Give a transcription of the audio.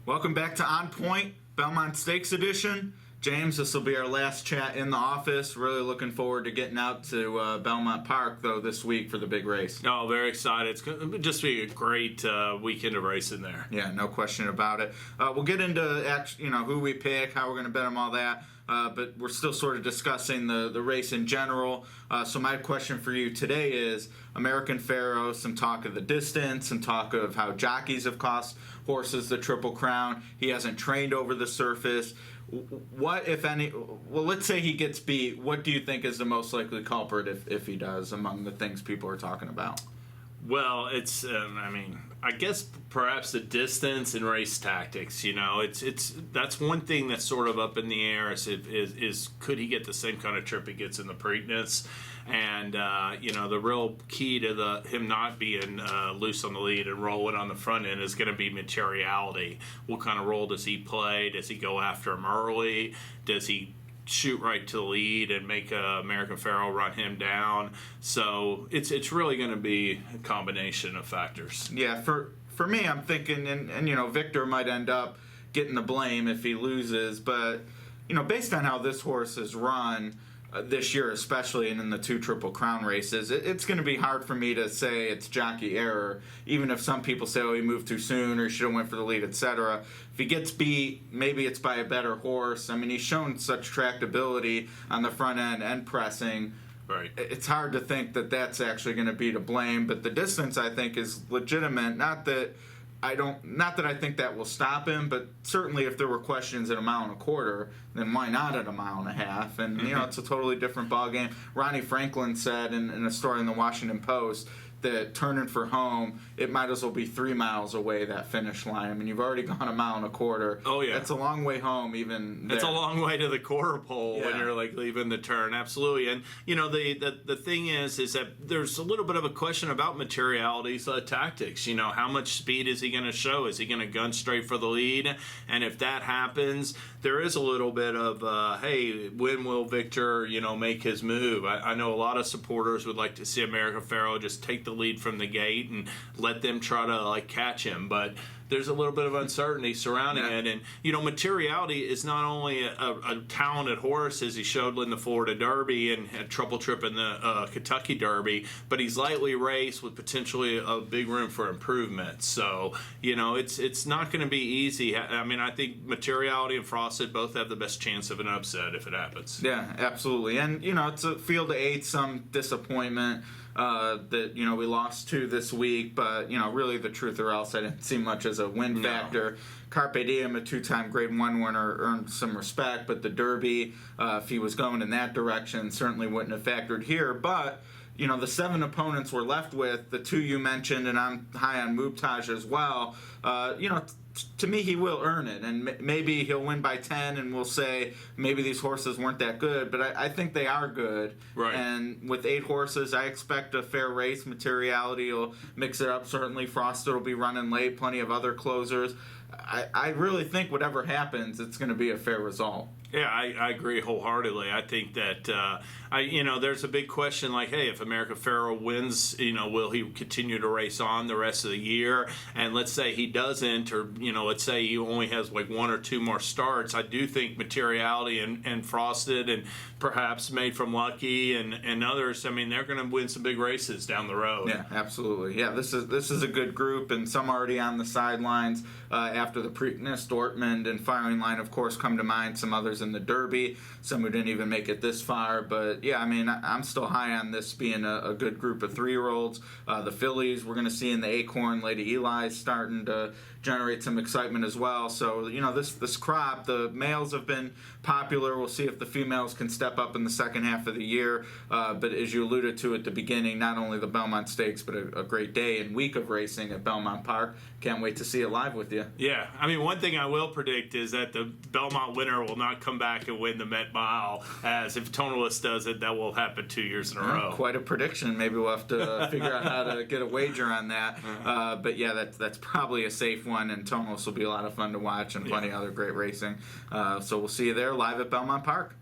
Welcome back to On Point, Belmont Stakes edition. James, this will be our last chat in the office. Really looking forward to getting out to Belmont Park, though, this week for the big race. Oh, very excited. It's going to just be a great weekend of racing there. Yeah, no question about it. We'll get into who we pick, how we're going to bet them, all that. But we're still sort of discussing the race in general. So my question for you today is American Pharoah, some talk of the distance, some talk of how jockeys have cost horses the Triple Crown. He hasn't trained over the surface. What, if any, well, let's say he gets beat. What do you think is the most likely culprit if he does among the things people are talking about? Well, it's, I guess perhaps the distance and race tactics. That's one thing that's sort of up in the air. Is could he get the same kind of trip he gets in the Preakness? And the real key to him not being loose on the lead and rolling on the front end is going to be materiality. What kind of role does he play? Does he go after him early? Does he shoot right to the lead and make American Pharoah run him down? So it's really going to be a combination of factors. Yeah, for me, I'm thinking, and Victor might end up getting the blame if he loses, but based on how this horse has run this year, especially, and in the two Triple Crown races, it's going to be hard for me to say it's jockey error, even if some people say, oh, he moved too soon or he should have went for the lead, etc. If he gets beat, maybe it's by a better horse. I mean, he's shown such tractability on the front end and pressing. Right. It's hard to think that that's actually going to be to blame, but the distance, I think, is legitimate. Not that I think that will stop him, but certainly if there were questions at a mile and a quarter, then why not at a mile and a half? And, it's a totally different ballgame. Ronnie Franklin said in a story in the Washington Post that turning for home, it might as well be 3 miles away, that finish line. I mean, you've already gone a mile and a quarter. Oh, yeah. That's a long way home, even there. It's a long way to the quarter pole when you're leaving the turn. Absolutely. And, the thing is that there's a little bit of a question about materiality's tactics. How much speed is he going to show? Is he going to gun straight for the lead? And if that happens, there is a little bit of, hey, when will Victor, make his move? I know a lot of supporters would like to see American Pharoah just take the lead from the gate and let them try to catch him, but there's a little bit of uncertainty surrounding it. And materiality is not only a talented horse, as he showed in the Florida Derby and had trouble trip in the Kentucky Derby, but he's lightly raced with potentially a big room for improvement. So it's not going to be easy. I mean, I think materiality and Frosted both have the best chance of an upset if it happens. Yeah, absolutely. And it's a field of 8, some disappointment that we lost to this week, but really the truth or else, I didn't see much as a win factor. Carpe Diem, a 2-time Grade 1 winner, earned some respect, but the Derby, if he was going in that direction, certainly wouldn't have factored here. But the 7 opponents we're left with, the 2 you mentioned, and I'm high on Mubtaj as well, to me, he will earn it, and maybe he'll win by 10, and we'll say maybe these horses weren't that good, but I think they are good. Right. And with 8 horses, I expect a fair race. Materiality will mix it up. Certainly, Frosted will be running late, plenty of other closers. I really think whatever happens, it's going to be a fair result. Yeah, I agree wholeheartedly. I think that there's a big question like, hey, if American Pharoah wins, will he continue to race on the rest of the year? And let's say he doesn't, or let's say he only has 1 or 2 more starts. I do think Materiality and Frosted and perhaps Made from Lucky and others, they're going to win some big races down the road. Yeah, absolutely. Yeah, this is a good group, and some already on the sidelines after the Preakness. Dortmund and Firing Line, of course, come to mind. Some others in the Derby, some who didn't even make it this far. But yeah, I'm still high on this being a good group of 3-year-olds. The fillies we're going to see in the Acorn, Lady Eli's starting to generate some excitement as well. So this crop, the males have been popular. We'll see if the females can step up in the second half of the year. But as you alluded to at the beginning, not only the Belmont Stakes, but a great day and week of racing at Belmont Park. Can't wait to see it live with you. Yeah, one thing I will predict is that the Belmont winner will not come back and win the Met Mile, as if Tonalist does it, that will happen 2 years in a row. Quite a prediction. Maybe we'll have to figure out how to get a wager on that. But yeah, that's probably a safe one, and Tonalist will be a lot of fun to watch, and plenty of other great racing. So we'll see you there live at Belmont Park.